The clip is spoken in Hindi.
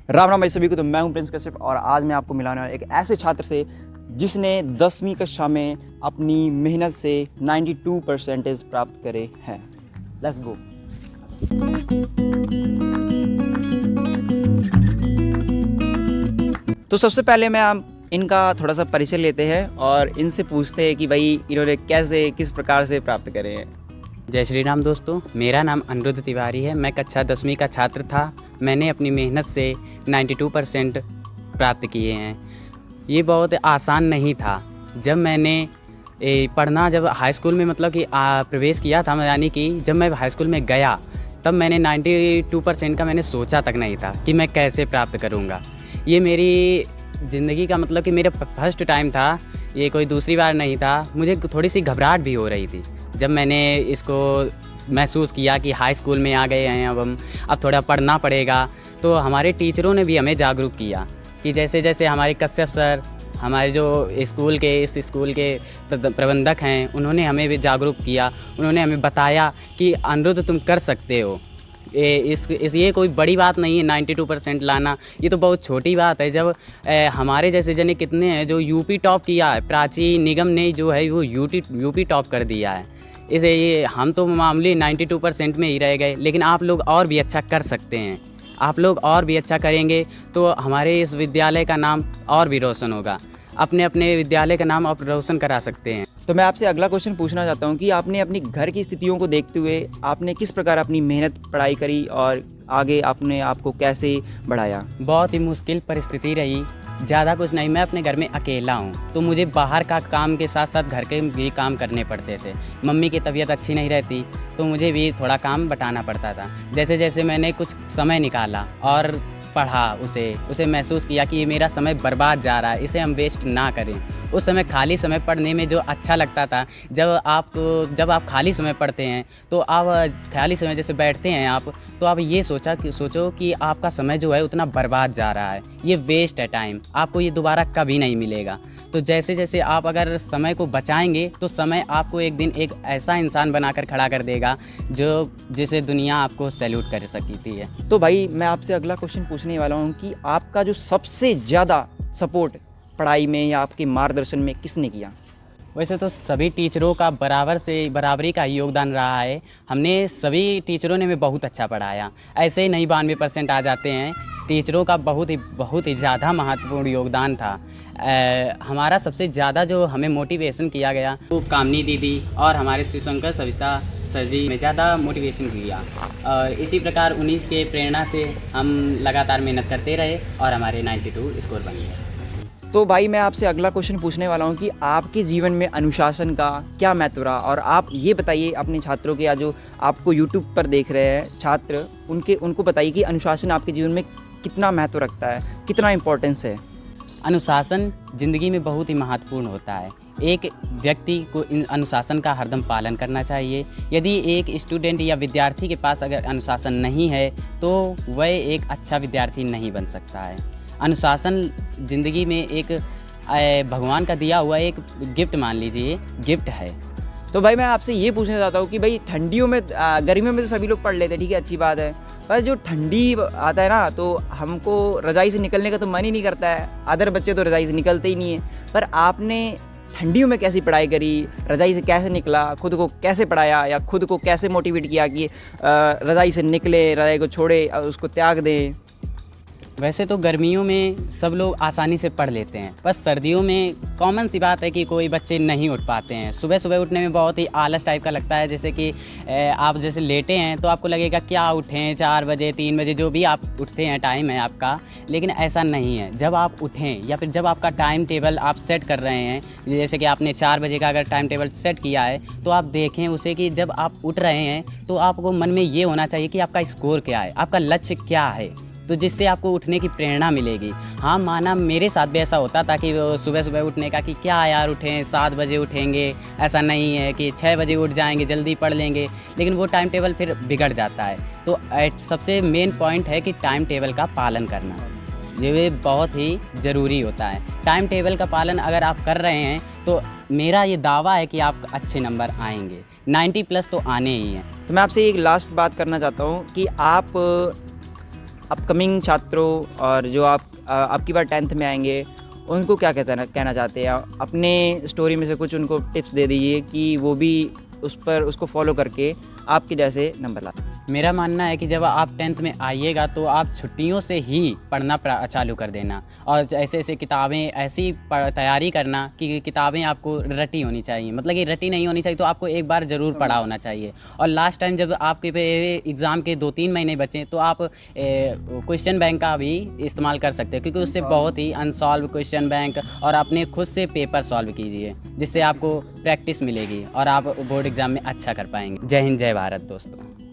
राम राम भाई सभी को। तो मैं हूं प्रिंस कश्यप और आज मैं आपको मिलाने वाला एक ऐसे छात्र से जिसने 10वीं कक्षा में अपनी मेहनत से 92 परसेंटेज प्राप्त करे हैं। Let's go. तो सबसे पहले मैं आप इनका थोड़ा सा परिचय लेते हैं और इनसे पूछते हैं कि भाई इन्होंने कैसे किस प्रकार से प्राप्त करे हैं। जय श्री राम दोस्तों, मेरा नाम अनिरुद्ध तिवारी है। मैं कक्षा 10वीं का छात्र था। मैंने अपनी मेहनत से 92% प्राप्त किए हैं। ये बहुत आसान नहीं था। जब मैंने पढ़ना जब हाई स्कूल में मतलब कि प्रवेश किया था, यानी कि जब मैं हाई स्कूल में गया तब मैंने 92% का मैंने सोचा तक नहीं था कि मैं कैसे प्राप्त करूँगा। ये मेरी ज़िंदगी का मतलब कि मेरा फर्स्ट टाइम था, ये कोई दूसरी बार नहीं था। मुझे थोड़ी सी घबराहट भी हो रही थी जब मैंने इसको महसूस किया कि हाई स्कूल में आ गए हैं, अब थोड़ा पढ़ना पड़ेगा। तो हमारे टीचरों ने भी हमें जागरूक किया कि जैसे जैसे हमारे कश्यप सर, हमारे जो इस स्कूल के प्रबंधक हैं, उन्होंने हमें भी जागरूक किया। उन्होंने हमें बताया कि अनिरुद्ध तुम कर सकते हो। ये कोई बड़ी बात नहीं है 92% लाना, ये तो बहुत छोटी बात है। जब हमारे जैसे जने कितने हैं जो यूपी टॉप किया है, प्राची निगम ने जो है वो यूपी टॉप कर दिया है। इसे ये हम तो मामूली 92% में ही रह गए, लेकिन आप लोग और भी अच्छा कर सकते हैं। आप लोग और भी अच्छा करेंगे तो हमारे इस विद्यालय का नाम और भी रोशन होगा। अपने अपने विद्यालय का नाम आप रोशन करा सकते हैं। तो मैं आपसे अगला क्वेश्चन पूछना चाहता हूं कि आपने अपनी घर की स्थितियों को देखते हुए आपने किस प्रकार अपनी मेहनत पढ़ाई करी और आगे आपने आपको कैसे बढ़ाया। बहुत ही मुश्किल परिस्थिति रही। ज़्यादा कुछ नहीं, मैं अपने घर में अकेला हूँ तो मुझे बाहर का काम के साथ साथ घर के भी काम करने पड़ते थे। मम्मी की तबीयत अच्छी नहीं रहती तो मुझे भी थोड़ा काम बटाना पड़ता था। जैसे जैसे मैंने कुछ समय निकाला और पढ़ा, उसे महसूस किया कि ये मेरा समय बर्बाद जा रहा है, इसे हम वेस्ट ना करें। उस समय खाली समय पढ़ने में जो अच्छा लगता था, जब आप खाली समय पढ़ते हैं तो आप खाली समय जैसे बैठते हैं आप, तो आप ये सोचो कि आपका समय जो है उतना बर्बाद जा रहा है, ये वेस्ट है टाइम, आपको ये दोबारा कभी नहीं मिलेगा। तो जैसे जैसे आप अगर समय को बचाएंगे तो समय आपको एक दिन एक ऐसा इंसान बनाकर खड़ा कर देगा जिसे दुनिया आपको सैल्यूट कर सकती है। तो भाई मैं आपसे अगला क्वेश्चन पूछने वाला हूँ कि आपका जो सबसे ज़्यादा सपोर्ट पढ़ाई में या आपके मार्गदर्शन में किसने किया। वैसे तो सभी टीचरों का बराबरी का योगदान रहा है। हमने सभी टीचरों ने हमें बहुत अच्छा पढ़ाया। ऐसे ही नहीं 92% आ जाते हैं। टीचरों का बहुत ही ज़्यादा महत्वपूर्ण योगदान था। हमारा सबसे ज़्यादा जो हमें मोटिवेशन किया गया वो कामनी दीदी और हमारे शिवशंकर सविता सर जी ने ज़्यादा मोटिवेशन किया। और इसी प्रकार उन्हीं के प्रेरणा से हम लगातार मेहनत करते रहे और हमारे 92 स्कोर बन गए। तो भाई मैं आपसे अगला क्वेश्चन पूछने वाला हूँ कि आपके जीवन में अनुशासन का क्या महत्व रहा, और आप ये बताइए अपने छात्रों के या जो आपको यूट्यूब पर देख रहे हैं छात्र, उनको बताइए कि अनुशासन आपके जीवन में कितना महत्व रखता है, कितना इम्पोर्टेंस है। अनुशासन ज़िंदगी में बहुत ही महत्वपूर्ण होता है। एक व्यक्ति को इन अनुशासन का हरदम पालन करना चाहिए। यदि एक स्टूडेंट या विद्यार्थी के पास अगर अनुशासन नहीं है तो वह एक अच्छा विद्यार्थी नहीं बन सकता है। अनुशासन ज़िंदगी में एक भगवान का दिया हुआ एक गिफ्ट, मान लीजिए गिफ्ट है। तो भाई मैं आपसे ये पूछना चाहता हूँ कि भाई ठंडियों में गर्मियों में तो सभी लोग पढ़ लेते हैं, ठीक है, अच्छी बात है, पर जो ठंडी आता है ना तो हमको रज़ाई से निकलने का तो मन ही नहीं करता है। अदर बच्चे तो रज़ाई से निकलते ही नहीं है, पर आपने ठंडियों में कैसी पढ़ाई करी, रज़ाई से कैसे निकला, खुद को कैसे पढ़ाया या खुद को कैसे मोटिवेट किया कि रज़ाई से निकले, रज़ाई को छोड़े, उसको त्याग दें। वैसे तो गर्मियों में सब लोग आसानी से पढ़ लेते हैं, बस सर्दियों में कॉमन सी बात है कि कोई बच्चे नहीं उठ पाते हैं। सुबह सुबह उठने में बहुत ही आलस टाइप का लगता है। जैसे कि आप जैसे लेटे हैं तो आपको लगेगा क्या उठें, 4 बजे 3 बजे जो भी आप उठते हैं टाइम है आपका, लेकिन ऐसा नहीं है। जब आप उठें या फिर जब आपका टाइम टेबल आप सेट कर रहे हैं, जैसे कि आपने 4 बजे का अगर टाइम टेबल सेट किया है तो आप देखें उसे कि जब आप उठ रहे हैं तो आपको मन में ये होना चाहिए कि आपका स्कोर क्या है, आपका लक्ष्य क्या है, तो जिससे आपको उठने की प्रेरणा मिलेगी। हाँ, माना मेरे साथ भी ऐसा होता था कि वो सुबह सुबह उठने का कि क्या यार उठें, 7 बजे उठेंगे, ऐसा नहीं है कि 6 बजे उठ जाएंगे जल्दी पढ़ लेंगे, लेकिन वो टाइम टेबल फिर बिगड़ जाता है। तो सबसे मेन पॉइंट है कि टाइम टेबल का पालन करना, ये बहुत ही ज़रूरी होता है। टाइम टेबल का पालन अगर आप कर रहे हैं तो मेरा ये दावा है कि आप अच्छे नंबर आएंगे, 90+ तो आने ही हैं। तो मैं आपसे एक लास्ट बात करना चाहता हूँ कि आप अपकमिंग छात्रों और जो आपकी बार 10th में आएंगे उनको क्या कहना चाहते हैं? अपने स्टोरी में से कुछ उनको टिप्स दे दीजिए कि वो भी उसको फॉलो करके आपके जैसे नंबर ला सकें। मेरा मानना है कि जब आप 10th में आइएगा तो आप छुट्टियों से ही पढ़ना चालू कर देना और ऐसे ऐसे किताबें ऐसी तैयारी करना कि किताबें आपको रटी होनी चाहिए, मतलब कि रटी नहीं होनी चाहिए तो आपको एक बार ज़रूर पढ़ा होना चाहिए। और लास्ट टाइम जब आपके पे एग्ज़ाम के 2-3 महीने बचे तो आप क्वेश्चन बैंक का भी इस्तेमाल कर सकते हैं, क्योंकि उससे बहुत ही अनसॉल्व क्वेश्चन बैंक और अपने खुद से पेपर सॉल्व कीजिए, जिससे आपको प्रैक्टिस मिलेगी और आप बोर्ड एग्ज़ाम में अच्छा कर पाएंगे। जय हिंद, जय भारत दोस्तों।